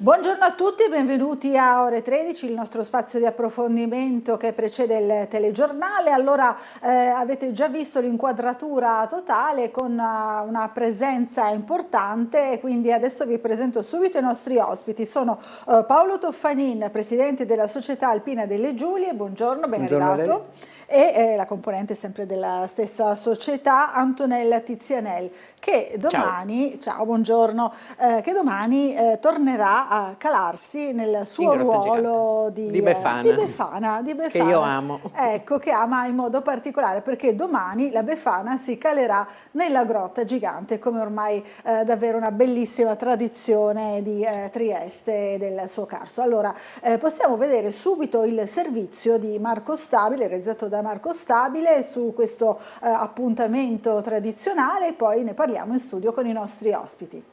Buongiorno a tutti e benvenuti a Ore 13, il nostro spazio di approfondimento che precede il telegiornale. Allora, avete già visto l'inquadratura totale con una presenza importante, quindi adesso vi presento subito i nostri ospiti. Sono Paolo Toffanin, presidente della Società Alpina delle Giulie, buongiorno, ben arrivato. E la componente sempre della stessa società, Antonella Tizianel, che domani, ciao buongiorno, che domani tornerà a calarsi nel suo ruolo di Befana, che io amo. Ecco, che ama in modo particolare, perché domani la Befana si calerà nella Grotta Gigante, come ormai davvero una bellissima tradizione di Trieste e del suo Carso. Allora, possiamo vedere subito il servizio di Marco Stabile, realizzato da Marco Stabile, su questo appuntamento tradizionale, e poi ne parliamo in studio con i nostri ospiti.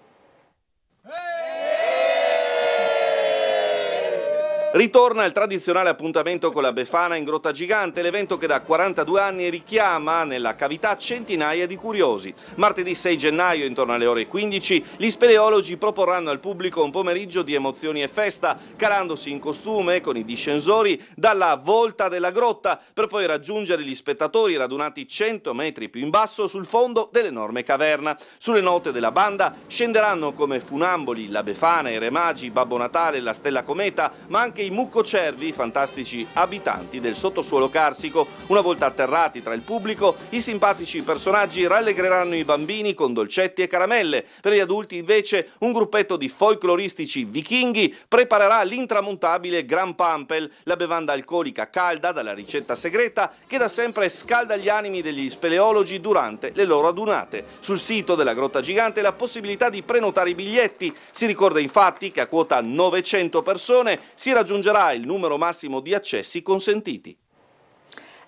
Ritorna il tradizionale appuntamento con la Befana in Grotta Gigante, l'evento che da 42 anni richiama nella cavità centinaia di curiosi. Martedì 6 gennaio, intorno alle ore 15, gli speleologi proporranno al pubblico un pomeriggio di emozioni e festa, calandosi in costume con i discensori dalla volta della grotta, per poi raggiungere gli spettatori radunati 100 metri più in basso sul fondo dell'enorme caverna. Sulle note della banda scenderanno come funamboli la Befana, i Re Magi, Babbo Natale e la Stella Cometa, ma anche i muccocervi, fantastici abitanti del sottosuolo carsico. Una volta atterrati tra il pubblico, i simpatici personaggi rallegreranno i bambini con dolcetti e caramelle. Per gli adulti invece un gruppetto di folcloristici vichinghi preparerà l'intramontabile Gran Pampel, la bevanda alcolica calda dalla ricetta segreta che da sempre scalda gli animi degli speleologi durante le loro adunate. Sul sito della Grotta Gigante la possibilità di prenotare i biglietti. Si ricorda infatti che a quota 900 persone si raggiungerà il numero massimo di accessi consentiti.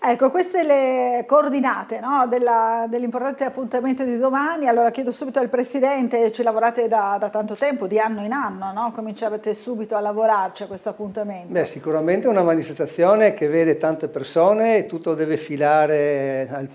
Ecco, queste le coordinate, no, dell'importante appuntamento di domani. Allora chiedo subito al Presidente, ci lavorate da tanto tempo, di anno in anno, no? Cominciate subito a lavorarci a questo appuntamento. Beh, sicuramente è una manifestazione che vede tante persone, tutto deve filare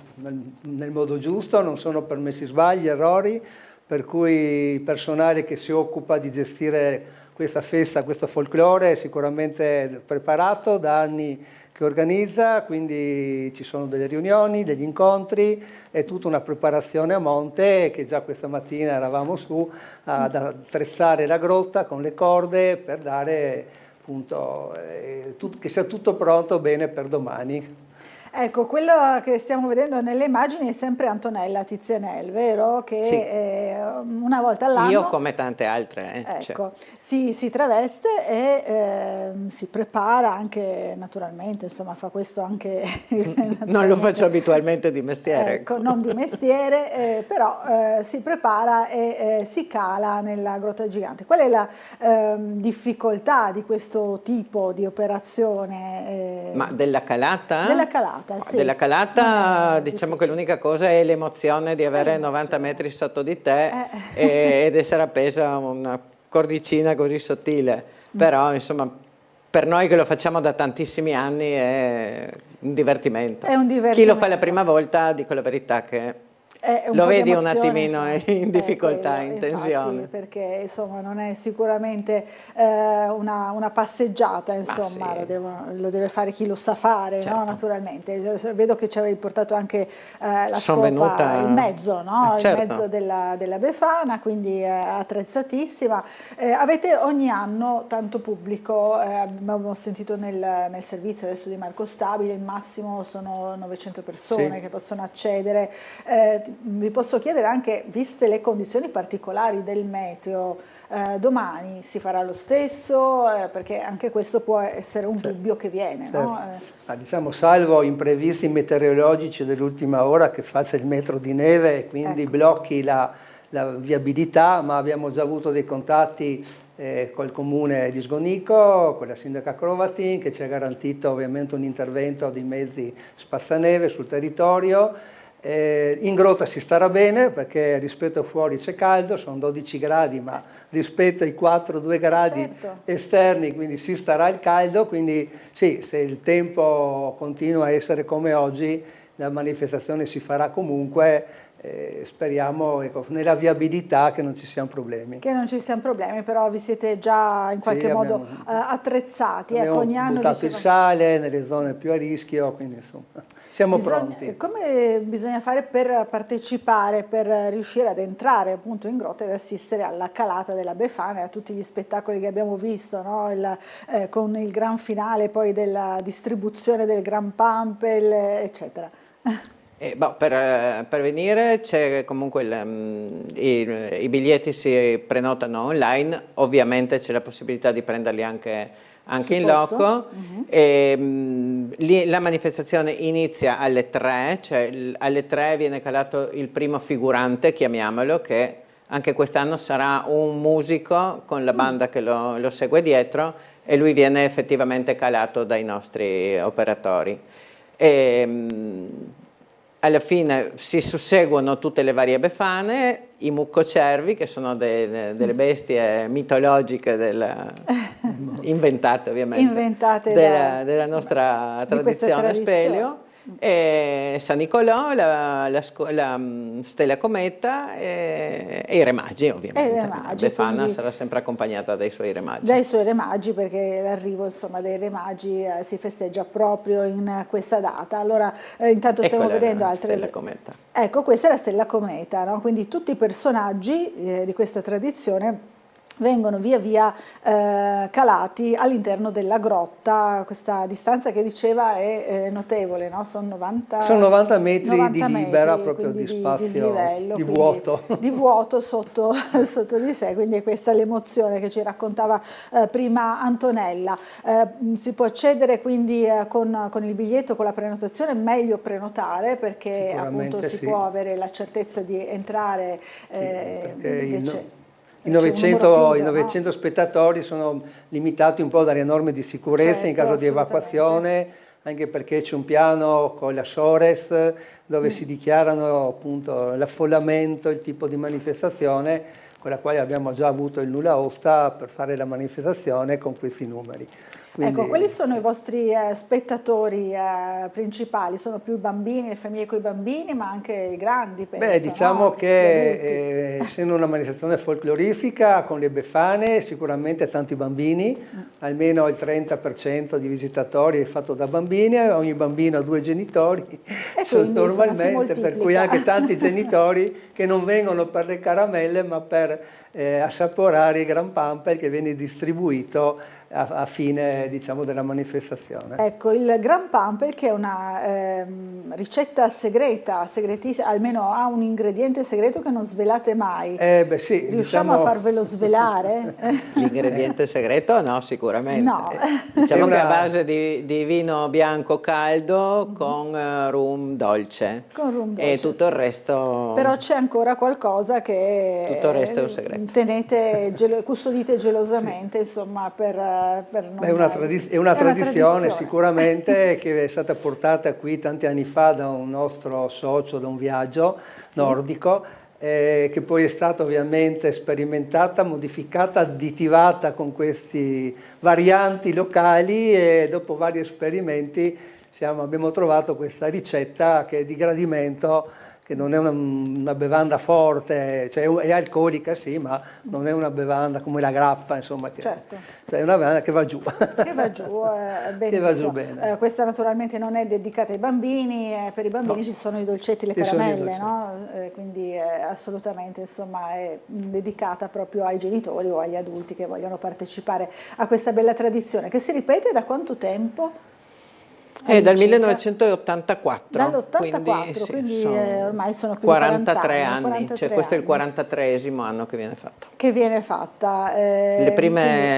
nel modo giusto, non sono permessi sbagli, errori, per cui il personale che si occupa di gestire questa festa, questo folklore è sicuramente preparato da anni che organizza, quindi ci sono delle riunioni, degli incontri, è tutta una preparazione a monte che già questa mattina eravamo su ad attrezzare la grotta con le corde per dare appunto che sia tutto pronto bene per domani. Ecco, quello che stiamo vedendo nelle immagini è sempre Antonella Tizianel, vero? Che sì, una volta all'anno... Io come tante altre. Ecco, si traveste e si prepara anche naturalmente, insomma fa questo anche... Non lo faccio abitualmente di mestiere. Ecco, non di mestiere, però si prepara e si cala nella Grotta Gigante. Qual è la difficoltà di questo tipo di operazione? Ma della calata? Della calata. Sì. Della calata diciamo che l'unica cosa è l'emozione di avere 90 metri sotto di te ed essere appesa a una cordicina così sottile, però insomma per noi che lo facciamo da tantissimi anni è un divertimento. È un divertimento. Chi lo fa la prima volta, dico la verità che lo vedi un attimino in difficoltà, in tensione. Infatti, perché insomma non è sicuramente una passeggiata, insomma, sì. lo deve fare chi lo sa fare, certo. No? Naturalmente. Vedo che ci avevi portato anche la scopa in mezzo, no? Certo. In mezzo della Befana, quindi attrezzatissima. Avete ogni anno tanto pubblico, abbiamo sentito nel servizio adesso di Marco Stabile, il massimo sono 900 persone, sì, che possono accedere. Vi posso chiedere anche, viste le condizioni particolari del meteo, domani si farà lo stesso? Perché anche questo può essere un dubbio che viene. Certo. No? Diciamo, salvo imprevisti meteorologici dell'ultima ora che faccia il metro di neve e quindi blocchi la viabilità, ma abbiamo già avuto dei contatti col comune di Sgonico, con la sindaca Crovatin, che ci ha garantito ovviamente un intervento di mezzi spazzaneve sul territorio. In grotta si starà bene perché rispetto a fuori c'è caldo, sono 12 gradi, ma rispetto ai 4-2 gradi certo. esterni, quindi si starà il caldo, quindi sì, se il tempo continua a essere come oggi, la manifestazione si farà comunque, speriamo, ecco, nella viabilità che non ci siano problemi. Che non ci siano problemi, però vi siete già in qualche modo attrezzati. Abbiamo Ogni anno buttato il sale nelle zone più a rischio, quindi insomma siamo pronti. Come bisogna fare per partecipare, per riuscire ad entrare appunto in grotta ed assistere alla calata della Befana e a tutti gli spettacoli che abbiamo visto, no? Con il gran finale poi della distribuzione del Gran Pampel, eccetera. Per venire c'è comunque i biglietti si prenotano online, ovviamente c'è la possibilità di prenderli anche in loco. La manifestazione inizia alle 3, cioè alle 3 viene calato il primo figurante, chiamiamolo, che anche quest'anno sarà un musico con la banda che lo segue dietro, e lui viene effettivamente calato dai nostri operatori. Alla fine si susseguono tutte le varie befane, i muccocervi, che sono delle bestie mitologiche inventate ovviamente della nostra tradizione speleo, e San Nicolò, la Stella Cometa e i Re Magi, ovviamente. La Befana sarà sempre accompagnata dai suoi Re Magi. Dai suoi Re Magi, perché l'arrivo dei Re Magi si festeggia proprio in questa data. Allora intanto stiamo vedendo altre... Stella Cometa. Ecco, questa è la Stella Cometa, no? Quindi tutti i personaggi di questa tradizione vengono via via calati all'interno della grotta. Questa distanza che diceva è notevole, no? Sono 90 metri di libera, proprio di spazio, dislivello, di vuoto. Di vuoto sotto di sé, quindi è questa l'emozione che ci raccontava prima Antonella. Si può accedere quindi con il biglietto, con la prenotazione, meglio prenotare, perché appunto si può avere la certezza di entrare. I 900 spettatori sono limitati un po' dalle norme di sicurezza in caso di evacuazione, anche perché c'è un piano con la Sores dove si dichiarano appunto l'affollamento, il tipo di manifestazione, con la quale abbiamo già avuto il nulla osta per fare la manifestazione con questi numeri. Quindi, ecco, quali sono i vostri spettatori principali? Sono più i bambini, le famiglie con i bambini, ma anche i grandi, penso? Beh, diciamo che essendo una manifestazione folcloristica con le befane, sicuramente tanti bambini, almeno il 30% di visitatori è fatto da bambini, ogni bambino ha 2 genitori, normalmente, per cui anche tanti genitori che non vengono per le caramelle ma per assaporare il Gran Pampel che viene distribuito a fine, diciamo, della manifestazione. Ecco, il Gran Pampel, che è una ricetta segreta, segretissima, almeno ha un ingrediente segreto che non svelate mai. Sì, riusciamo a farvelo svelare? L'ingrediente segreto no, sicuramente. No. Diciamo che è a base di vino bianco caldo con rum dolce. Con rum dolce. E tutto il resto... Però c'è ancora qualcosa che... Tutto il resto è un segreto. Custodite gelosamente, insomma, per non... È una tradizione sicuramente che è stata portata qui tanti anni fa da un nostro socio, da un viaggio nordico, che poi è stata ovviamente sperimentata, modificata, additivata con questi varianti locali, e dopo vari esperimenti abbiamo trovato questa ricetta che è di gradimento, che non è una bevanda forte, cioè è alcolica sì, ma non è una bevanda come la grappa, insomma, cioè è una bevanda che va giù. Che va giù, benissimo. Che va giù bene. Questa naturalmente non è dedicata ai bambini, per i bambini ci sono i dolcetti, le caramelle, no? Quindi assolutamente, insomma, è dedicata proprio ai genitori o agli adulti che vogliono partecipare a questa bella tradizione, che si ripete da quanto tempo? È dal 1984. Dall'84, quindi ormai sono più 43 di 40 anni. 43 Cioè, questo è il anni. 43esimo anno che viene fatta. Che viene fatta.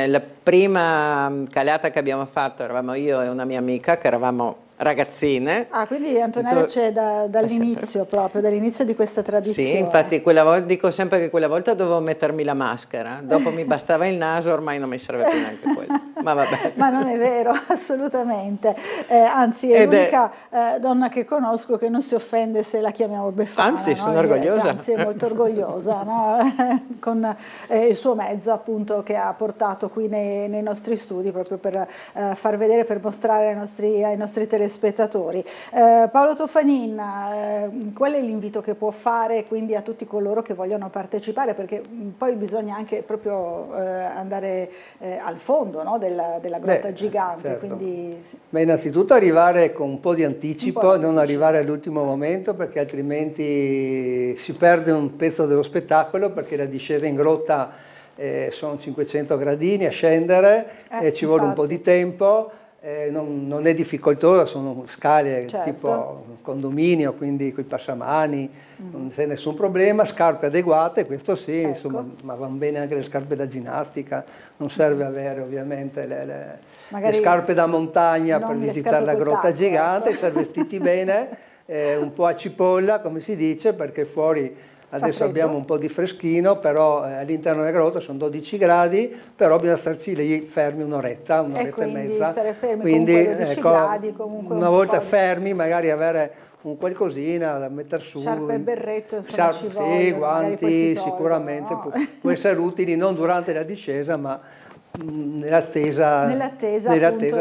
La prima calata che abbiamo fatto eravamo io e una mia amica, che eravamo ragazzine. Ah, quindi Antonella c'è dall'inizio proprio, dall'inizio di questa tradizione. Sì, infatti dico sempre che quella volta dovevo mettermi la maschera, dopo mi bastava il naso, ormai non mi serve più neanche quello. Ma vabbè. Ma non è vero, assolutamente. Anzi, è l'unica donna che conosco che non si offende se la chiamiamo Befana. Anzi, no? sono orgogliosa. Anzi, è molto orgogliosa, no? Con il suo mezzo, appunto, che ha portato qui nei nostri studi proprio per far vedere, per mostrare ai nostri telespettatori. Paolo Toffanin, qual è l'invito che può fare quindi a tutti coloro che vogliono partecipare? Perché poi bisogna anche proprio andare al fondo, no? della grotta gigante. Certo. Quindi... Ma innanzitutto arrivare con un po' di anticipo, non arrivare all'ultimo momento, perché altrimenti si perde un pezzo dello spettacolo, perché la discesa in grotta sono 500 gradini a scendere, ci vuole un po' di tempo. Non è difficoltosa, sono scale tipo condominio, quindi con i passamani, non c'è nessun problema, scarpe adeguate, questo sì, insomma, ma vanno bene anche le scarpe da ginnastica, non serve avere ovviamente le scarpe da montagna per visitare la grotta gigante, essere vestiti bene, un po' a cipolla come si dice, perché fuori adesso abbiamo un po' di freschino, però all'interno della grotta sono 12 gradi, però bisogna starci lì fermi un'oretta e mezza. Stare fermi, quindi comunque 12 gradi, comunque una volta fermi magari avere un qualcosina da mettere su. Sciarpe e berretto, insomma, ci vogliono, sì, guanti sicuramente, no? può essere utili non durante la discesa, ma nell'attesa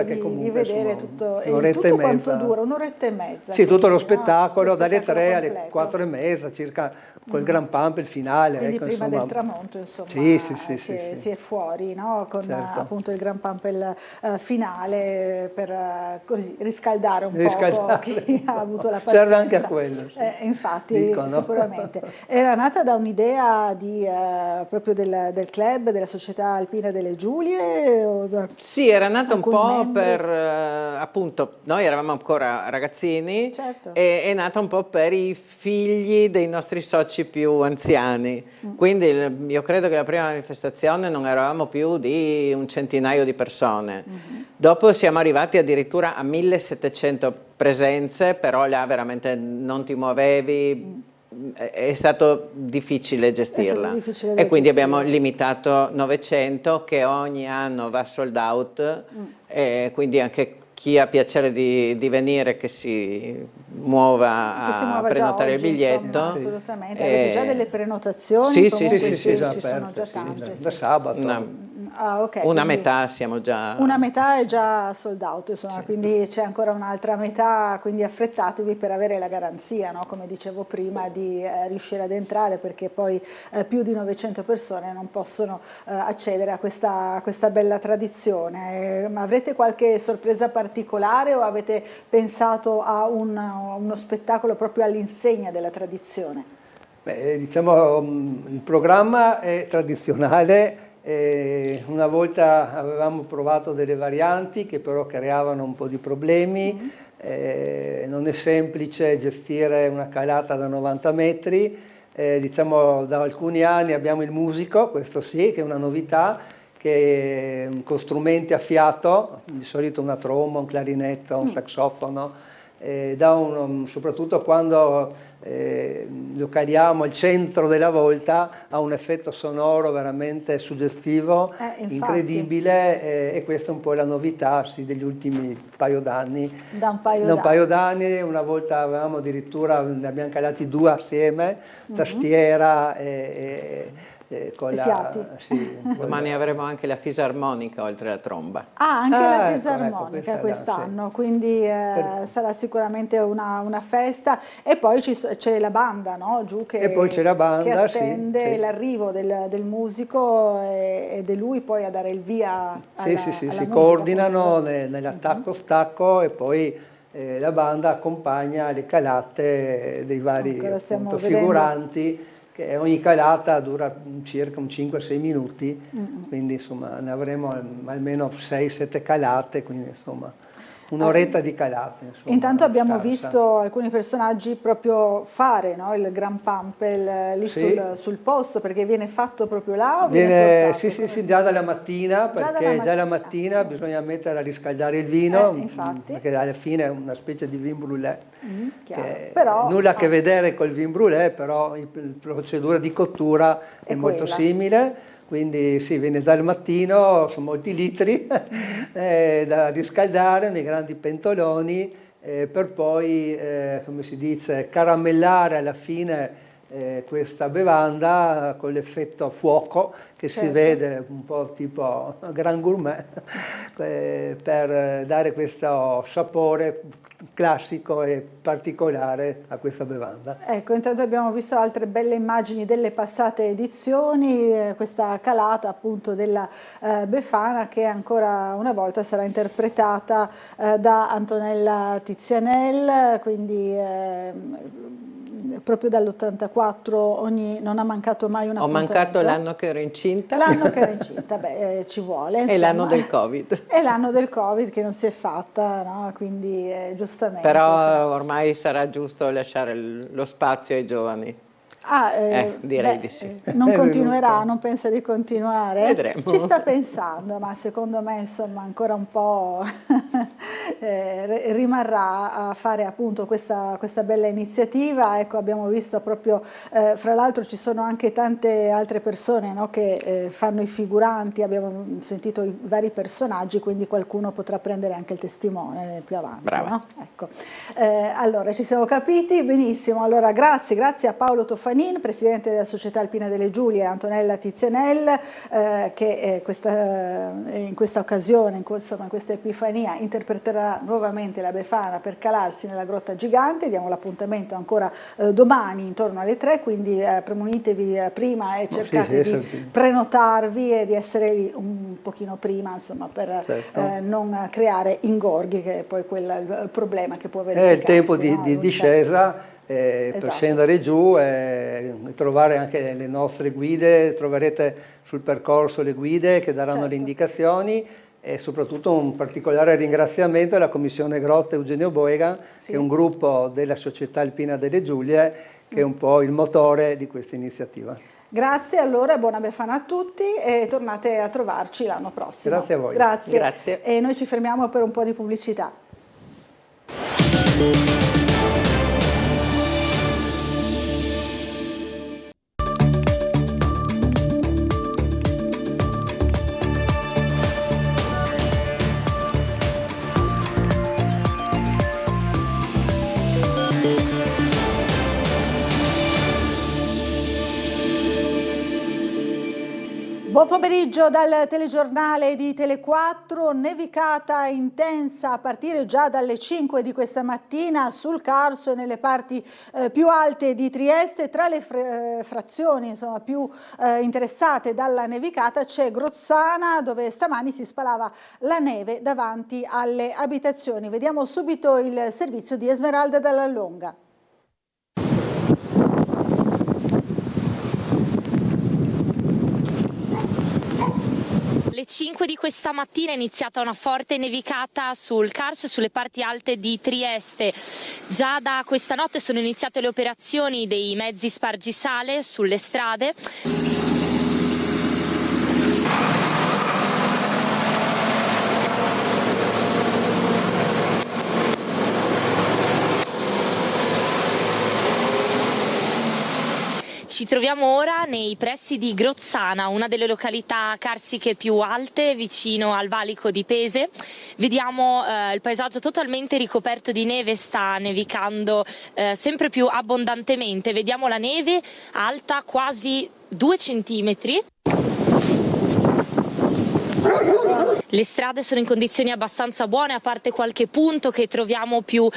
che comunque di vedere tutto, un'oretta e mezza. Quanto dura? Un'oretta e mezza. Sì, tutto lo spettacolo, no? dalle 3 completo. alle 4 e mezza circa, col Gran Pump, il finale. Quindi ecco, prima insomma. del tramonto, insomma, si è fuori, no? Con appunto il Gran Pump finale, per così riscaldare un po' chi ha avuto la pazienza. Serve anche a quello. Infatti, sicuramente. Era nata da un'idea proprio del club, della Società Alpina delle Giulie? Sì, era nata un po' membri? per, appunto, noi eravamo ancora ragazzini, Certo. e è nata un po' per i figli dei nostri soci più anziani. Quindi io credo che la prima manifestazione non eravamo più di un centinaio di persone. Dopo siamo arrivati addirittura a 1700 presenze, però là veramente non ti muovevi. È stato difficile gestirla, e quindi abbiamo limitato 900, che ogni anno va sold out, e quindi anche chi ha piacere di venire che si muova a prenotare il biglietto. Insomma, assolutamente. Avete già delle prenotazioni? Sì, ci sono già tante. Da sabato. Una metà siamo già... Una metà è già sold out, insomma, quindi c'è ancora un'altra metà, quindi affrettatevi per avere la garanzia, no? Come dicevo prima, di riuscire ad entrare, perché poi più di 900 persone non possono accedere a questa bella tradizione. Avrete qualche sorpresa particolare o avete pensato a uno spettacolo proprio all'insegna della tradizione? Beh, diciamo, il programma è tradizionale. Una volta avevamo provato delle varianti che però creavano un po' di problemi, non è semplice gestire una calata da 90 metri, diciamo da alcuni anni abbiamo il musico, questo sì, che è una novità, che con strumenti a fiato, di solito una tromba, un clarinetto, un saxofono, soprattutto quando lo cariamo al centro della volta, ha un effetto sonoro veramente suggestivo, incredibile, e questa è un po' la novità degli ultimi paio d'anni. Da un paio d'anni, una volta avevamo addirittura, ne abbiamo calati 2 assieme, tastiera con fiati. Domani avremo anche la fisarmonica oltre alla tromba. Anche la fisarmonica quest'anno, quindi sarà sicuramente una festa. E poi c'è la banda, no? Giù che attende l'arrivo del musico, ed è lui poi a dare il via alla si coordinano nell'attacco-stacco, e poi la banda accompagna le calate dei vari figuranti, che ogni calata dura circa 5-6 minuti, quindi insomma ne avremo almeno 6-7 calate, quindi insomma un'oretta di calate. Insomma, intanto abbiamo visto alcuni personaggi proprio fare, no? Il Gran Pump lì sul posto, perché viene fatto proprio là o viene portato? Sì, già dalla mattina, perché già la mattina bisogna mettere a riscaldare il vino, perché alla fine è una specie di vin brûlé, però nulla a che vedere col vin brûlé, però la procedura di cottura è molto simile. quindi sì, viene dal mattino, sono molti litri da riscaldare nei grandi pentoloni per poi, come si dice, caramellare alla fine questa bevanda con l'effetto fuoco che si vede un po' tipo Grand Gourmet per dare questo sapore classico e particolare a questa bevanda. Ecco, intanto abbiamo visto altre belle immagini delle passate edizioni, questa calata appunto della Befana che ancora una volta sarà interpretata da Antonella Tizianel, quindi proprio dall'84 non ha mancato mai un appuntamento. Ho mancato l'anno che ero incinta. L'anno che ero incinta, beh, ci vuole. Insomma. E l'anno del Covid. E l'anno del Covid che non si è fatta, no? Quindi giustamente. Però insomma. ormai sarà giusto lasciare lo spazio ai giovani. Direi di sì. Non continuerà, non pensa di continuare? Vedremo. Ci sta pensando, ma secondo me insomma ancora un po' rimarrà a fare appunto questa bella iniziativa. Ecco, abbiamo visto proprio, fra l'altro ci sono anche tante altre persone, no, che fanno i figuranti, abbiamo sentito i vari personaggi, quindi qualcuno potrà prendere anche il testimone più avanti. No? Ecco. Allora, ci siamo capiti benissimo. Allora, grazie a Paolo Toffanin, presidente della Società Alpina delle Giulie, e Antonella Tizianel, che in questa occasione, in questa Epifania, interpreterà nuovamente la Befana per calarsi nella Grotta Gigante. Diamo l'appuntamento ancora domani intorno alle 3, quindi premunitevi prima e cercate di prenotarvi e di essere lì un pochino prima, insomma, per non creare ingorghi, che è poi il problema che può verificarsi. È il tempo di discesa. Per scendere giù e trovare anche le nostre guide, troverete sul percorso le guide che daranno le indicazioni, e soprattutto un particolare ringraziamento alla Commissione Grotte Eugenio Boega, che è un gruppo della Società Alpina delle Giulie, che è un po' il motore di questa iniziativa. Grazie, allora buona Befana a tutti e tornate a trovarci l'anno prossimo. Grazie a voi. Grazie. E noi ci fermiamo per un po' di pubblicità. Buon pomeriggio dal telegiornale di Tele4. Nevicata intensa a partire già dalle 5 di questa mattina sul Carso e nelle parti più alte di Trieste. Tra le frazioni insomma, più interessate dalla nevicata c'è Grozzana, dove stamani si spalava la neve davanti alle abitazioni. Vediamo subito il servizio di Esmeralda Dall'Allonga. Alle 5 di questa mattina è iniziata una forte nevicata sul Carso e sulle parti alte di Trieste. Già da questa notte sono iniziate le operazioni dei mezzi spargisale sulle strade. Ci troviamo ora nei pressi di Grozzana, una delle località carsiche più alte, vicino al valico di Pese. Vediamo il paesaggio totalmente ricoperto di neve, sta nevicando sempre più abbondantemente. Vediamo la neve alta quasi 2 centimetri. Le strade sono in condizioni abbastanza buone, a parte qualche punto che troviamo più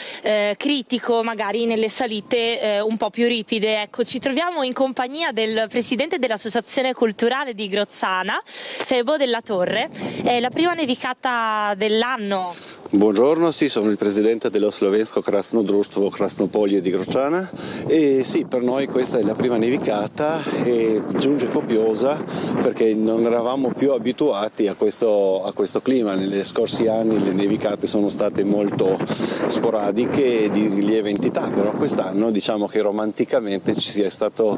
critico, magari nelle salite un po' più ripide. Ecco, ci troviamo in compagnia del presidente dell'Associazione Culturale di Grozzana, Febo Della Torre. È la prima nevicata dell'anno. Buongiorno, sì, sono il presidente dello Slovensko Krasno Društvo Krasnopolje di Grozzana e sì, per noi questa è la prima nevicata e giunge copiosa perché non eravamo più abituati a questo clima. Negli scorsi anni le nevicate sono state molto sporadiche e di lieve entità, però quest'anno diciamo che romanticamente ci è stato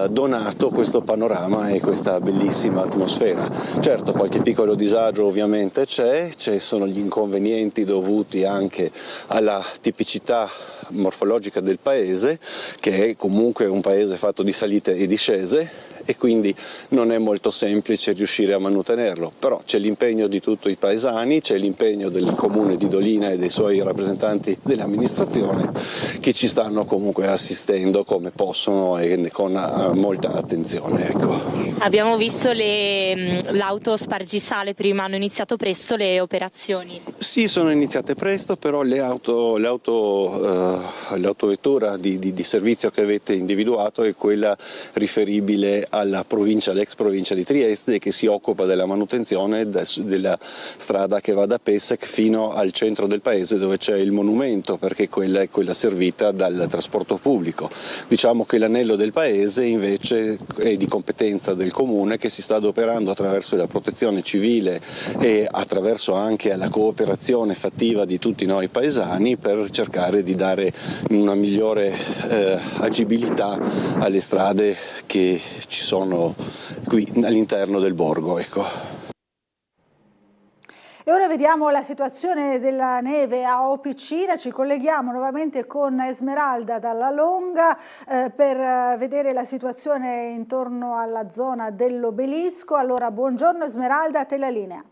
donato questo panorama e questa bellissima atmosfera. Certo, qualche piccolo disagio ovviamente ci sono gli inconvenienti dovuti anche alla tipicità morfologica del paese, che è comunque un paese fatto di salite e discese, e quindi non è molto semplice riuscire a mantenerlo, però c'è l'impegno di tutti i paesani, c'è l'impegno del comune di Dolina e dei suoi rappresentanti dell'amministrazione che ci stanno comunque assistendo come possono e con molta attenzione. Ecco. Abbiamo visto l'auto spargisale prima, hanno iniziato presto le operazioni? Sì, sono iniziate presto, però l'autovettura di servizio che avete individuato è quella riferibile alla provincia, all'ex provincia di Trieste, che si occupa della manutenzione della strada che va da Pessec fino al centro del paese dove c'è il monumento, perché quella è quella servita dal trasporto pubblico. Diciamo che l'anello del paese invece è di competenza del comune, che si sta adoperando attraverso la protezione civile e attraverso anche la cooperazione fattiva di tutti noi paesani per cercare di dare una migliore agibilità alle strade che ci sono qui all'interno del borgo. Ecco. E ora vediamo la situazione della neve a Opicina, ci colleghiamo nuovamente con Esmeralda dalla Longa per vedere la situazione intorno alla zona dell'obelisco. Allora, buongiorno Esmeralda, a te la linea.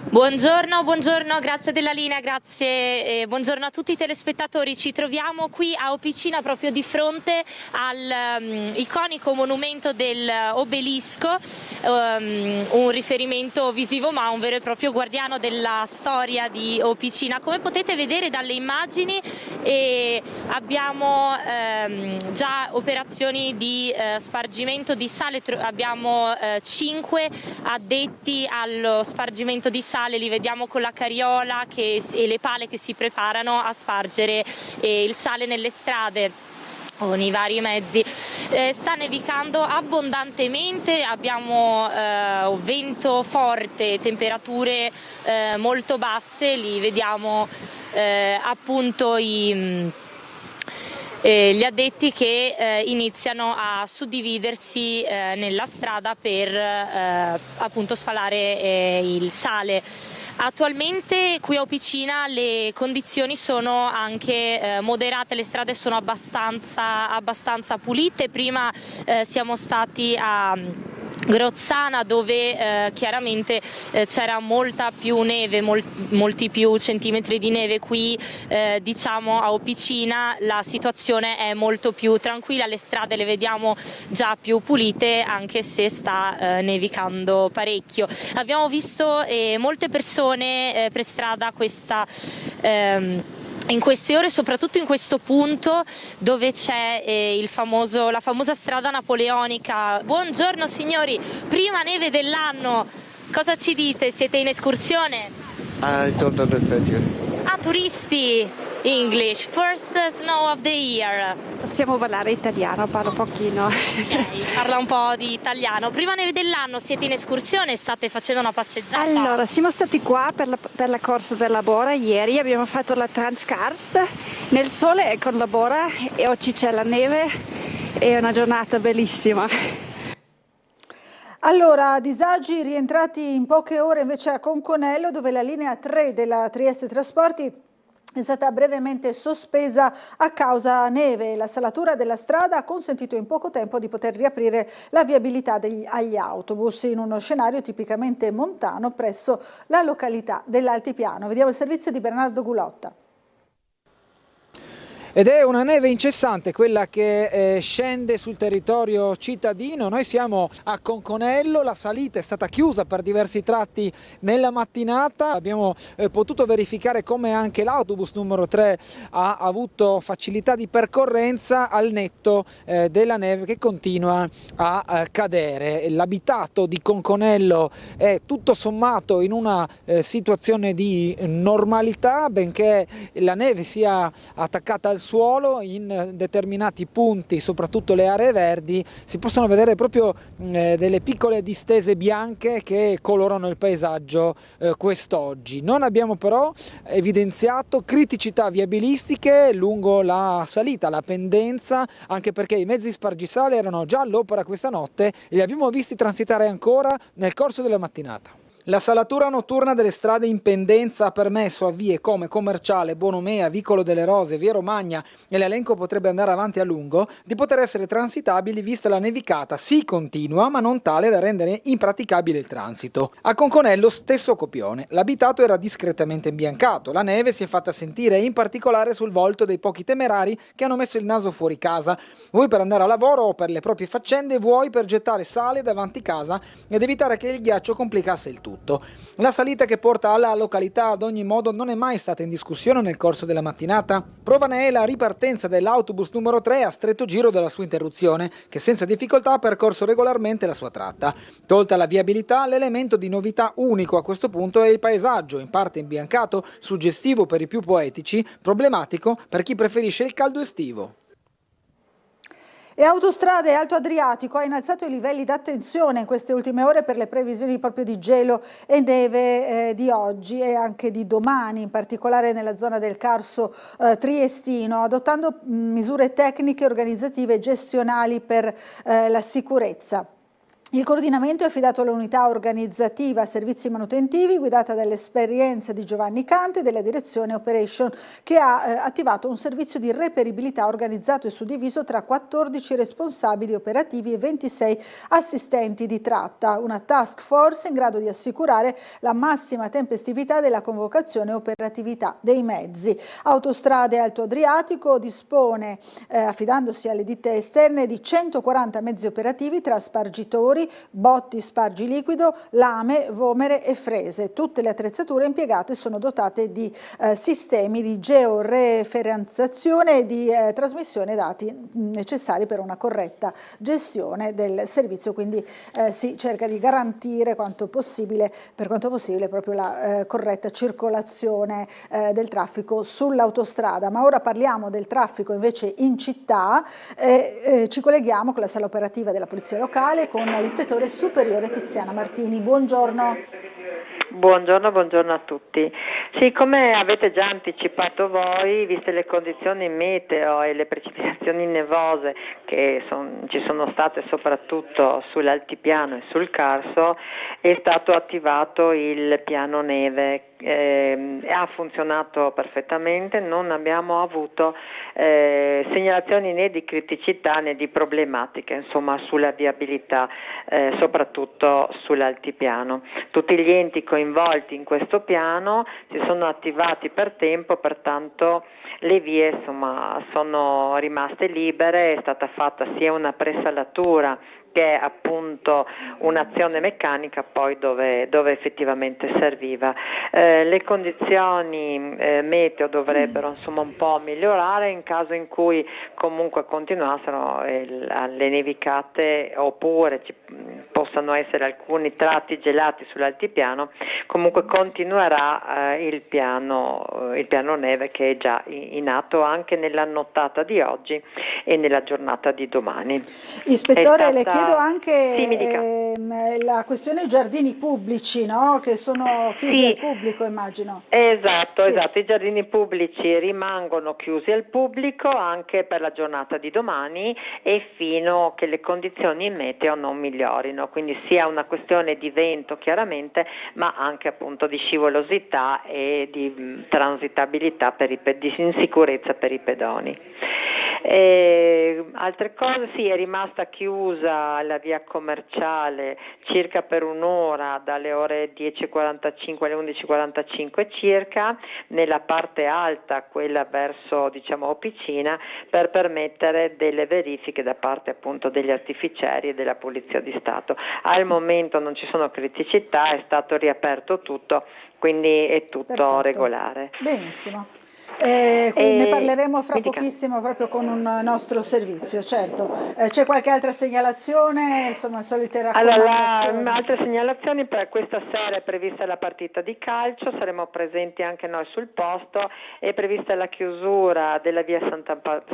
Buongiorno, grazie della linea, grazie, buongiorno a tutti i telespettatori. Ci troviamo qui a Opicina proprio di fronte al iconico monumento dell'obelisco, un riferimento visivo ma un vero e proprio guardiano della storia di Opicina. Come potete vedere dalle immagini abbiamo già operazioni di spargimento di sale, abbiamo 5 addetti allo spargimento di sale, li vediamo con la carriola e le pale che si preparano a spargere il sale nelle strade con i vari mezzi. Sta nevicando abbondantemente, abbiamo vento forte, temperature molto basse, li vediamo appunto gli addetti che iniziano a suddividersi nella strada per appunto spalare il sale. Attualmente qui a Opicina le condizioni sono anche moderate, le strade sono abbastanza pulite. Prima siamo stati a Grozzana dove chiaramente c'era molta più neve, molti più centimetri di neve. Qui diciamo a Opicina la situazione è molto più tranquilla, le strade le vediamo già più pulite anche se sta nevicando parecchio. Abbiamo visto molte persone per strada in queste ore, soprattutto in questo punto dove c'è la famosa strada napoleonica. Buongiorno signori, prima neve dell'anno, cosa ci dite? Siete in escursione? I don't understand you. Ah, turisti! English, first snow of the year. Possiamo parlare italiano, parlo pochino. Ok, parla un po' di italiano. Prima neve dell'anno, siete in escursione, state facendo una passeggiata? Allora, siamo stati qua per la corsa del lavoro ieri, abbiamo fatto la Transkarst nel sole e con lavoro e oggi c'è la neve, è una giornata bellissima. Allora, disagi rientrati in poche ore invece a Conconello, dove la linea 3 della Trieste Trasporti è stata brevemente sospesa a causa neve. La salatura della strada ha consentito in poco tempo di poter riaprire la viabilità agli autobus in uno scenario tipicamente montano presso la località dell'Altipiano. Vediamo il servizio di Bernardo Gulotta. Ed è una neve incessante quella che scende sul territorio cittadino. Noi siamo a Conconello, la salita è stata chiusa per diversi tratti nella mattinata. Abbiamo potuto verificare come anche l'autobus numero 3 ha avuto facilità di percorrenza al netto della neve che continua a cadere. L'abitato di Conconello è tutto sommato in una situazione di normalità, benché la neve sia attaccata al suolo. In determinati punti, soprattutto le aree verdi, si possono vedere proprio delle piccole distese bianche che colorano il paesaggio quest'oggi. Non abbiamo però evidenziato criticità viabilistiche lungo la salita, la pendenza, anche perché i mezzi spargisale erano già all'opera questa notte e li abbiamo visti transitare ancora nel corso della mattinata. La salatura notturna delle strade in pendenza ha permesso a vie come Commerciale, Bonomea, Vicolo delle Rose, Via Romagna, e l'elenco potrebbe andare avanti a lungo, di poter essere transitabili vista la nevicata, sì continua, ma non tale da rendere impraticabile il transito. A Conconello stesso copione. L'abitato era discretamente imbiancato, la neve si è fatta sentire, in particolare sul volto dei pochi temerari che hanno messo il naso fuori casa, vuoi per andare a lavoro o per le proprie faccende, vuoi per gettare sale davanti casa ed evitare che il ghiaccio complicasse il tutto. La salita che porta alla località ad ogni modo non è mai stata in discussione nel corso della mattinata. Prova ne è la ripartenza dell'autobus numero 3 a stretto giro dalla sua interruzione, che senza difficoltà ha percorso regolarmente la sua tratta. Tolta la viabilità, l'elemento di novità unico a questo punto è il paesaggio, in parte imbiancato, suggestivo per i più poetici, problematico per chi preferisce il caldo estivo. E Autostrade Alto Adriatico ha innalzato i livelli d'attenzione in queste ultime ore per le previsioni proprio di gelo e neve di oggi e anche di domani, in particolare nella zona del Carso triestino, adottando misure tecniche, organizzative e gestionali per la sicurezza. Il coordinamento è affidato all'unità organizzativa servizi manutentivi guidata dall'esperienza di Giovanni Canti della direzione Operation, che ha attivato un servizio di reperibilità organizzato e suddiviso tra 14 responsabili operativi e 26 assistenti di tratta, una task force in grado di assicurare la massima tempestività della convocazione e operatività dei mezzi. Autostrade Alto Adriatico dispone, affidandosi alle ditte esterne, di 140 mezzi operativi tra spargitori, botti spargiliquido, lame, vomere e frese. Tutte le attrezzature impiegate sono dotate di sistemi di georeferenziazione e di trasmissione dati necessari per una corretta gestione del servizio, quindi si cerca di garantire per quanto possibile proprio la corretta circolazione del traffico sull'autostrada. Ma ora parliamo del traffico invece in città, ci colleghiamo con la sala operativa della Polizia Locale con l'ispettore superiore Tiziana Martini. Buongiorno. Buongiorno a tutti. Sì, come avete già anticipato voi, viste le condizioni meteo e le precipitazioni nevose che ci sono state soprattutto sull'altipiano e sul Carso, è stato attivato il piano neve. Ha funzionato perfettamente, non abbiamo avuto segnalazioni né di criticità né di problematiche, insomma, sulla viabilità, soprattutto sull'altipiano. Tutti gli enti coinvolti in questo piano si sono attivati per tempo, pertanto le vie insomma sono rimaste libere, è stata fatta sia una presalatura che è appunto un'azione meccanica poi dove effettivamente serviva. Le condizioni meteo dovrebbero insomma un po' migliorare in caso in cui comunque continuassero le nevicate oppure possano essere alcuni tratti gelati sull'altipiano. Comunque continuerà il piano neve che è già in atto anche nella nottata di oggi e nella giornata di domani. Ispettore, le chiedo anche la questione giardini pubblici, no? Che sono chiusi al pubblico, immagino. Esatto, i giardini pubblici rimangono chiusi al pubblico anche per la giornata di domani e fino a che le condizioni meteo non migliorino, quindi sia una questione di vento chiaramente, ma anche appunto di scivolosità e di transitabilità di insicurezza per i pedoni. Altre cose, sì, è rimasta chiusa la via Commerciale circa per un'ora dalle ore 10:45 alle 11:45 circa nella parte alta, quella verso Opicina, per permettere delle verifiche da parte appunto degli artificieri e della Polizia di Stato. Al momento non ci sono criticità, è stato riaperto tutto, quindi è tutto regolare. Benissimo. Ne parleremo fra pochissimo proprio con un nostro servizio, certo. C'è qualche altra segnalazione? Sono solite raccomandazioni? Allora, altre segnalazioni: per questa sera è prevista la partita di calcio, saremo presenti anche noi sul posto, è prevista la chiusura della via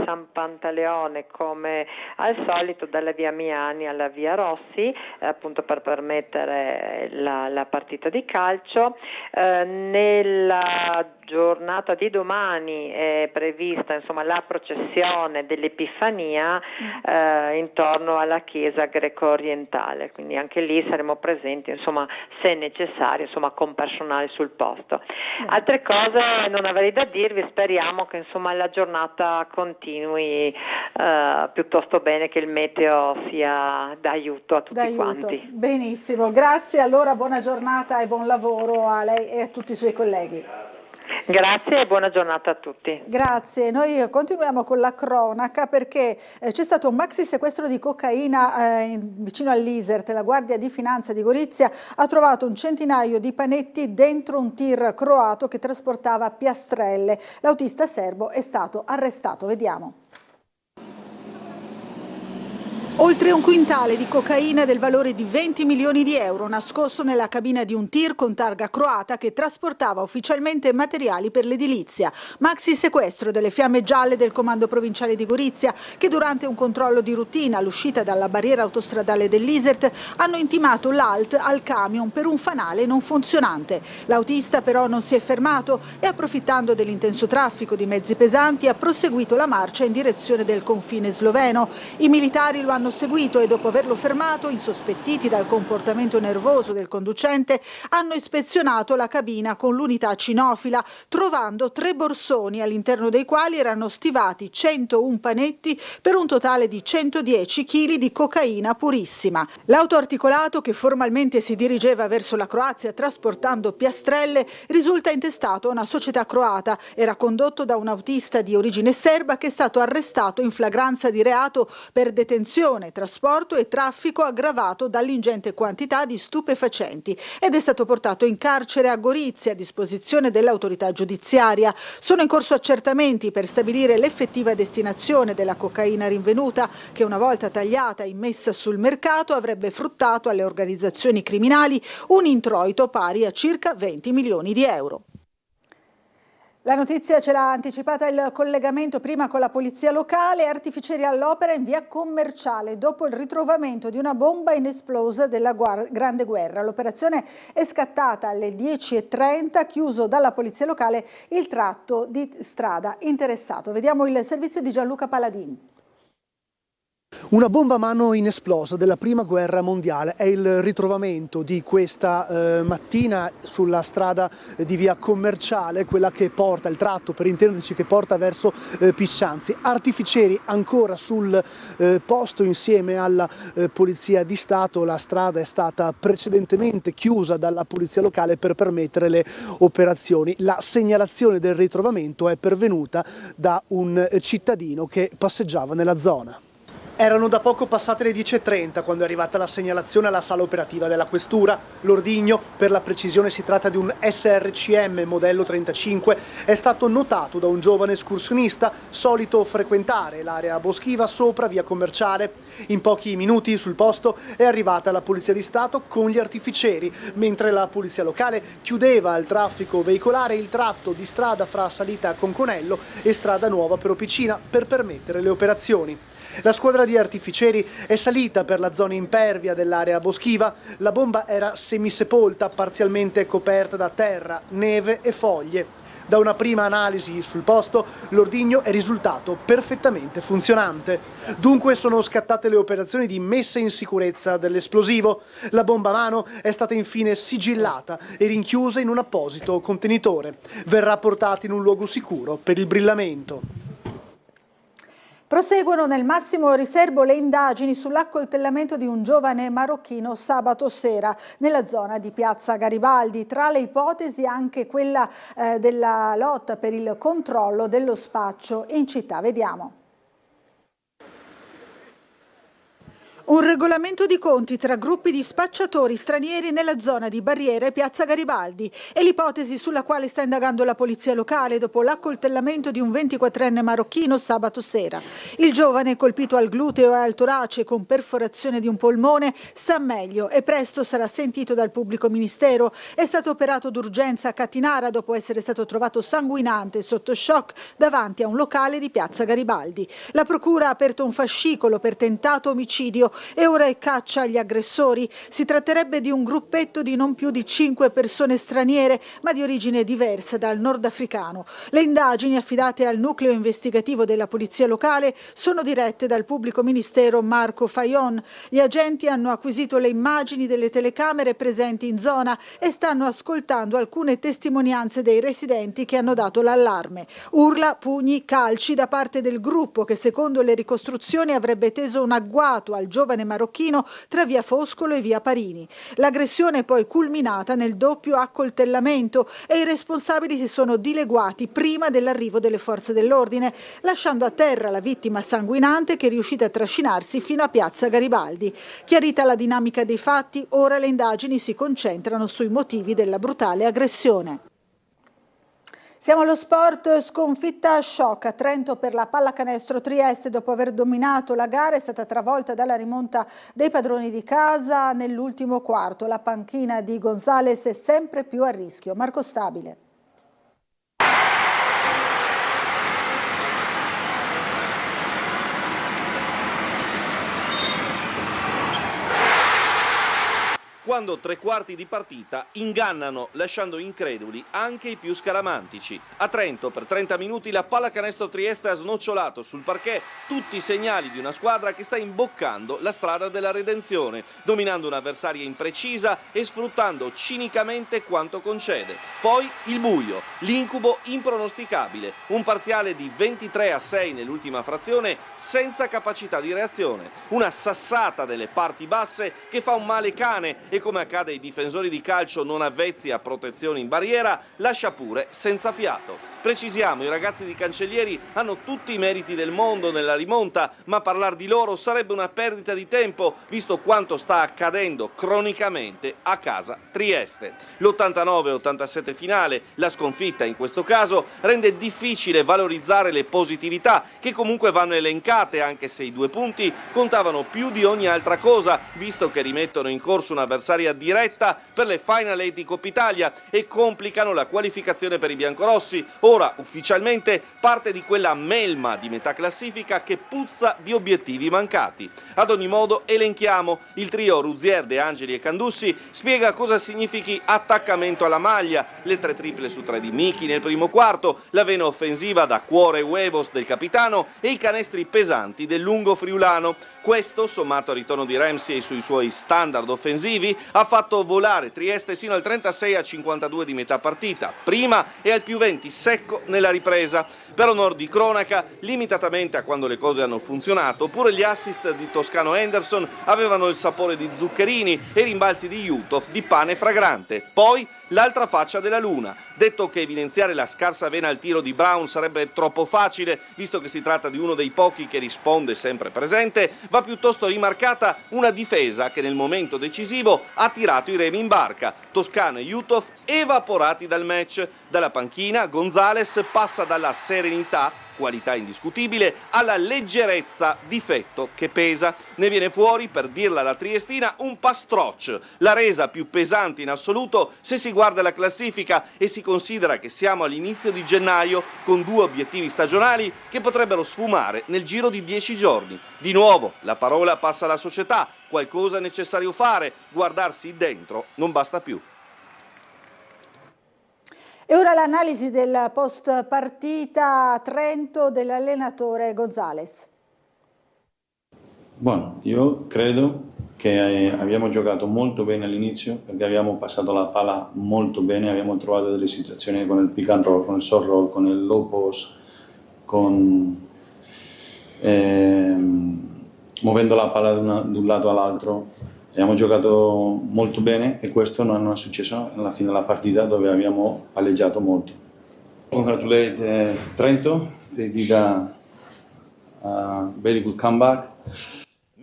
San Pantaleone come al solito dalla via Miani alla via Rossi, appunto per permettere la partita di calcio. Nella giornata di domani domani è prevista la processione dell'Epifania intorno alla chiesa greco-orientale, quindi anche lì saremo presenti se è necessario con personale sul posto. Altre cose non avrei da dirvi, speriamo che la giornata continui piuttosto bene, che il meteo sia d'aiuto a tutti quanti. Benissimo, grazie, allora buona giornata e buon lavoro a lei e a tutti i suoi colleghi. Grazie e buona giornata a tutti. Grazie, noi continuiamo con la cronaca perché c'è stato un maxi sequestro di cocaina vicino all'Isert. La Guardia di Finanza di Gorizia ha trovato un centinaio di panetti dentro un tir croato che trasportava piastrelle. L'autista serbo è stato arrestato, vediamo. Oltre un quintale di cocaina del valore di 20 milioni di euro nascosto nella cabina di un tir con targa croata che trasportava ufficialmente materiali per l'edilizia. Maxi sequestro delle fiamme gialle del comando provinciale di Gorizia che durante un controllo di routine all'uscita dalla barriera autostradale dell'Isert hanno intimato l'alt al camion per un fanale non funzionante. L'autista però non si è fermato e approfittando dell'intenso traffico di mezzi pesanti ha proseguito la marcia in direzione del confine sloveno. I militari lo hanno seguito e dopo averlo fermato, insospettiti dal comportamento nervoso del conducente, hanno ispezionato la cabina con l'unità cinofila, trovando 3 borsoni all'interno dei quali erano stivati 101 panetti per un totale di 110 kg di cocaina purissima. L'autoarticolato, che formalmente si dirigeva verso la Croazia trasportando piastrelle, risulta intestato a una società croata. Era condotto da un autista di origine serba che è stato arrestato in flagranza di reato per detenzione, trasporto e traffico aggravato dall'ingente quantità di stupefacenti ed è stato portato in carcere a Gorizia a disposizione dell'autorità giudiziaria. Sono in corso accertamenti per stabilire l'effettiva destinazione della cocaina rinvenuta che una volta tagliata e immessa sul mercato avrebbe fruttato alle organizzazioni criminali un introito pari a circa 20 milioni di euro. La notizia ce l'ha anticipata il collegamento prima con la polizia locale. Artificieri all'opera in via Commerciale dopo il ritrovamento di una bomba inesplosa della Grande Guerra. L'operazione è scattata alle 10:30, chiuso dalla polizia locale il tratto di strada interessato. Vediamo il servizio di Gianluca Paladini. Una bomba a mano inesplosa della prima guerra mondiale è il ritrovamento di questa mattina sulla strada di via Commerciale, quella che porta, il tratto per intenderci che porta verso Piscianzi. Artificieri ancora sul posto insieme alla Polizia di Stato. La strada è stata precedentemente chiusa dalla polizia locale per permettere le operazioni. La segnalazione del ritrovamento è pervenuta da un cittadino che passeggiava nella zona. Erano da poco passate le 10:30 quando è arrivata la segnalazione alla sala operativa della questura. L'ordigno, per la precisione si tratta di un SRCM modello 35, è stato notato da un giovane escursionista solito frequentare l'area boschiva sopra via Commerciale. In pochi minuti sul posto è arrivata la Polizia di Stato con gli artificieri, mentre la polizia locale chiudeva al traffico veicolare il tratto di strada fra salita Conconello e strada Nuova Peropicina per permettere le operazioni. La squadra di artificieri è salita per la zona impervia dell'area boschiva. La bomba era semisepolta, parzialmente coperta da terra, neve e foglie. Da una prima analisi sul posto, l'ordigno è risultato perfettamente funzionante. Dunque sono scattate le operazioni di messa in sicurezza dell'esplosivo. La bomba a mano è stata infine sigillata e rinchiusa in un apposito contenitore. Verrà portata in un luogo sicuro per il brillamento. Proseguono nel massimo riservo le indagini sull'accoltellamento di un giovane marocchino sabato sera nella zona di Piazza Garibaldi. Tra le ipotesi anche quella della lotta per il controllo dello spaccio in città. Vediamo. Un regolamento di conti tra gruppi di spacciatori stranieri nella zona di Barriera e Piazza Garibaldi è l'ipotesi sulla quale sta indagando la polizia locale dopo l'accoltellamento di un 24enne marocchino sabato sera. Il giovane, colpito al gluteo e al torace con perforazione di un polmone, sta meglio e presto sarà sentito dal pubblico ministero. È stato operato d'urgenza a Catinara dopo essere stato trovato sanguinante sotto shock davanti a un locale di Piazza Garibaldi. La procura ha aperto un fascicolo per tentato omicidio e ora è caccia agli aggressori. Si tratterebbe di un gruppetto di non più di 5 persone straniere, ma di origine diversa dal nordafricano. Le indagini affidate al nucleo investigativo della polizia locale sono dirette dal pubblico ministero Marco Fajon. Gli agenti hanno acquisito le immagini delle telecamere presenti in zona e stanno ascoltando alcune testimonianze dei residenti che hanno dato l'allarme. Urla, pugni, calci da parte del gruppo che secondo le ricostruzioni avrebbe teso un agguato al giovane marocchino tra via Foscolo e via Parini. L'aggressione è poi culminata nel doppio accoltellamento e i responsabili si sono dileguati prima dell'arrivo delle forze dell'ordine, lasciando a terra la vittima sanguinante che è riuscita a trascinarsi fino a piazza Garibaldi. Chiarita la dinamica dei fatti, ora le indagini si concentrano sui motivi della brutale aggressione. Siamo allo sport, sconfitta a shock a Trento per la pallacanestro Trieste. Dopo aver dominato la gara è stata travolta dalla rimonta dei padroni di casa nell'ultimo quarto. La panchina di Gonzales è sempre più a rischio. Marco Stabile. Quando 3/4 di partita ingannano lasciando increduli anche i più scaramantici. A Trento per 30 minuti la pallacanestro Trieste ha snocciolato sul parquet tutti i segnali di una squadra che sta imboccando la strada della redenzione, dominando un'avversaria imprecisa e sfruttando cinicamente quanto concede. Poi il buio, l'incubo impronosticabile, un parziale di 23-6 nell'ultima frazione senza capacità di reazione, una sassata delle parti basse che fa un male cane e, come accade ai difensori di calcio non avvezzi a protezioni in barriera, lascia pure senza fiato. Precisiamo, i ragazzi di Cancellieri hanno tutti i meriti del mondo nella rimonta, ma parlare di loro sarebbe una perdita di tempo, visto quanto sta accadendo cronicamente a casa Trieste. L'89-87 finale, la sconfitta in questo caso, rende difficile valorizzare le positività, che comunque vanno elencate, anche se i 2 punti contavano più di ogni altra cosa, visto che rimettono in corso un'avversaria diretta per le Final 8 di Coppa Italia e complicano la qualificazione per i biancorossi. Ora ufficialmente parte di quella melma di metà classifica che puzza di obiettivi mancati. Ad ogni modo elenchiamo il trio Ruzier, De Angeli e Candussi, spiega cosa significhi attaccamento alla maglia, le 3 triple su 3 di Michi nel primo quarto, la vena offensiva da cuore e huevos del capitano e i canestri pesanti del lungo friulano. Questo, sommato al ritorno di Ramsey sui suoi standard offensivi, ha fatto volare Trieste sino al 36-52 di metà partita, prima e al più 20 secco nella ripresa. Per onor di cronaca, limitatamente a quando le cose hanno funzionato, pure gli assist di Toscano Henderson avevano il sapore di zuccherini e i rimbalzi di Jutov di pane fragrante. Poi l'altra faccia della luna. Detto che evidenziare la scarsa vena al tiro di Brown sarebbe troppo facile, visto che si tratta di uno dei pochi che risponde sempre presente, va piuttosto rimarcata una difesa che nel momento decisivo ha tirato i remi in barca. Toscano e Jutov evaporati dal match. Dalla panchina Gonzales passa dalla serenità, qualità indiscutibile, alla leggerezza, difetto che pesa. Ne viene fuori, per dirla alla triestina, un pastroccio, la resa più pesante in assoluto se si guarda la classifica e si considera che siamo all'inizio di gennaio con 2 obiettivi stagionali che potrebbero sfumare nel giro di 10 giorni. Di nuovo la parola passa alla società, qualcosa è necessario fare, guardarsi dentro non basta più. E ora l'analisi del post partita a Trento dell'allenatore Gonzales. Buono, io credo che abbiamo giocato molto bene all'inizio perché abbiamo passato la palla molto bene, abbiamo trovato delle situazioni con il pick and roll, con il short roll, con il low post, muovendo la palla da un lato all'altro. Abbiamo giocato molto bene e questo non è successo alla fine della partita dove abbiamo palleggiato molto. Congratulate Trento, they did a very good comeback.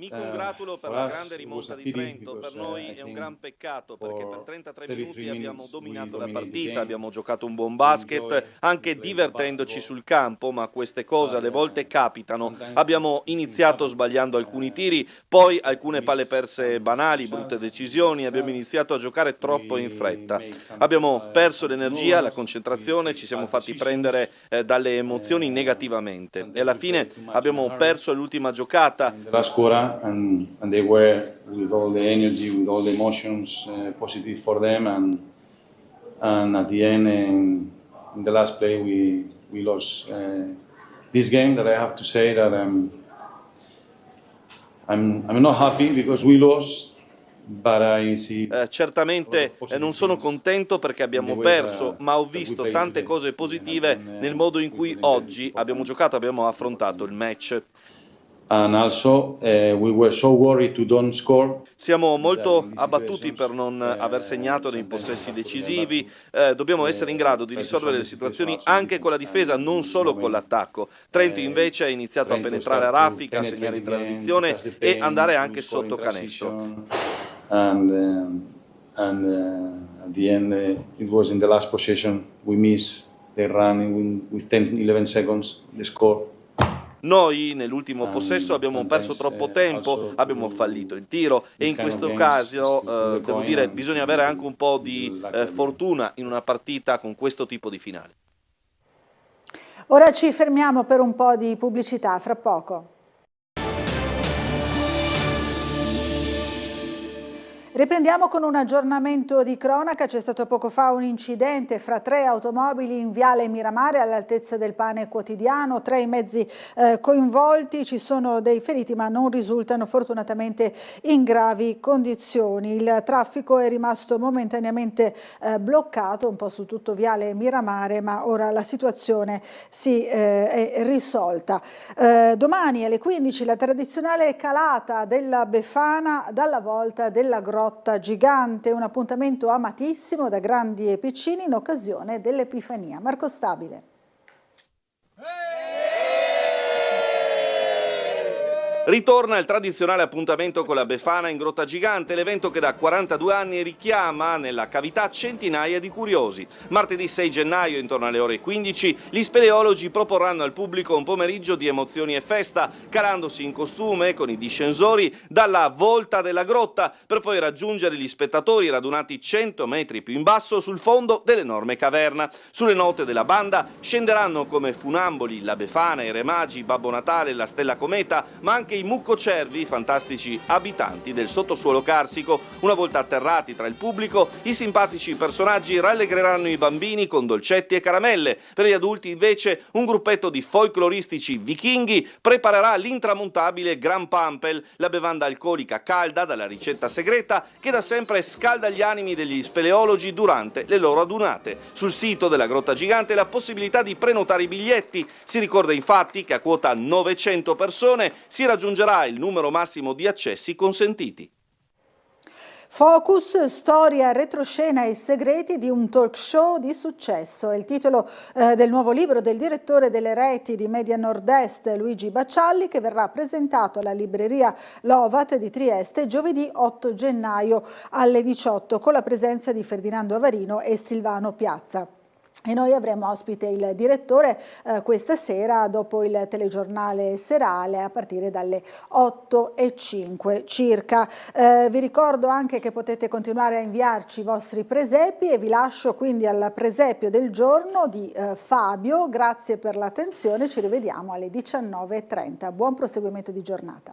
Mi congratulo per la grande rimonta di Trento, per noi è un gran peccato perché per 33 minuti abbiamo dominato la partita, abbiamo giocato un buon basket, anche divertendoci sul campo, ma queste cose alle volte capitano. Abbiamo iniziato sbagliando alcuni tiri, poi alcune palle perse banali, brutte decisioni, abbiamo iniziato a giocare troppo in fretta. Abbiamo perso l'energia, la concentrazione, ci siamo fatti prendere dalle emozioni negativamente e alla fine abbiamo perso l'ultima giocata. La scuola partita, and they were with all the energy, with all the emotions, positive for them, and at the end, in the last play, we lost this game. That I have to say that I'm not happy because we lost. Certamente non sono contento perché abbiamo perso, ma ho visto tante cose positive nel modo in cui oggi abbiamo giocato, abbiamo affrontato il match. And also, we were so worried to don't score. Siamo molto abbattuti per non aver segnato nei possessi decisivi, dobbiamo essere in grado di risolvere le situazioni anche con la difesa, non solo con l'attacco. Trento invece ha iniziato a penetrare a raffica, a segnare in transizione e andare anche sotto canestro. And at the end, it was in the last possession, we missed the run with 10-11 seconds, the score. Noi nell'ultimo possesso abbiamo perso troppo tempo, abbiamo fallito il tiro e in questo caso devo dire bisogna avere anche un po' di fortuna in una partita con questo tipo di finale. Ora ci fermiamo per un po' di pubblicità, fra poco. Riprendiamo con un aggiornamento di cronaca. C'è stato poco fa un incidente fra 3 automobili in viale Miramare all'altezza del Pane Quotidiano, 3 i mezzi coinvolti, ci sono dei feriti ma non risultano fortunatamente in gravi condizioni. Il traffico è rimasto momentaneamente bloccato un po' su tutto viale Miramare, ma ora la situazione si è risolta. Domani alle 15 la tradizionale calata della Befana dalla volta della Grotta Gigante, un appuntamento amatissimo da grandi e piccini in occasione dell'Epifania. Marco Stabile. Ritorna il tradizionale appuntamento con la Befana in Grotta Gigante, l'evento che da 42 anni richiama nella cavità centinaia di curiosi. Martedì 6 gennaio, intorno alle ore 15, gli speleologi proporranno al pubblico un pomeriggio di emozioni e festa, calandosi in costume con i discensori dalla volta della grotta, per poi raggiungere gli spettatori radunati 100 metri più in basso sul fondo dell'enorme caverna. Sulle note della banda scenderanno come funamboli la Befana, i Re Magi, Babbo Natale, la Stella Cometa, ma anche i muccocervi, fantastici abitanti del sottosuolo carsico. Una volta atterrati tra il pubblico, i simpatici personaggi rallegreranno i bambini con dolcetti e caramelle. Per gli adulti invece un gruppetto di folcloristici vichinghi preparerà l'intramontabile Gran Pampel, la bevanda alcolica calda dalla ricetta segreta che da sempre scalda gli animi degli speleologi durante le loro adunate. Sul sito della Grotta Gigante la possibilità di prenotare i biglietti. Si ricorda infatti che a quota 900 persone si raggiungerà il numero massimo di accessi consentiti. Focus, storia, retroscena e segreti di un talk show di successo. È il titolo del nuovo libro del direttore delle reti di Media Nord-Est, Luigi Baccialli, che verrà presentato alla libreria Lovat di Trieste giovedì 8 gennaio alle 18 con la presenza di Ferdinando Avarino e Silvano Piazza. E noi avremo ospite il direttore questa sera dopo il telegiornale serale a partire dalle 8:05 circa. Vi ricordo anche che potete continuare a inviarci i vostri presepi e vi lascio quindi al presepio del giorno di Fabio. Grazie per l'attenzione, ci rivediamo alle 19:30. Buon proseguimento di giornata.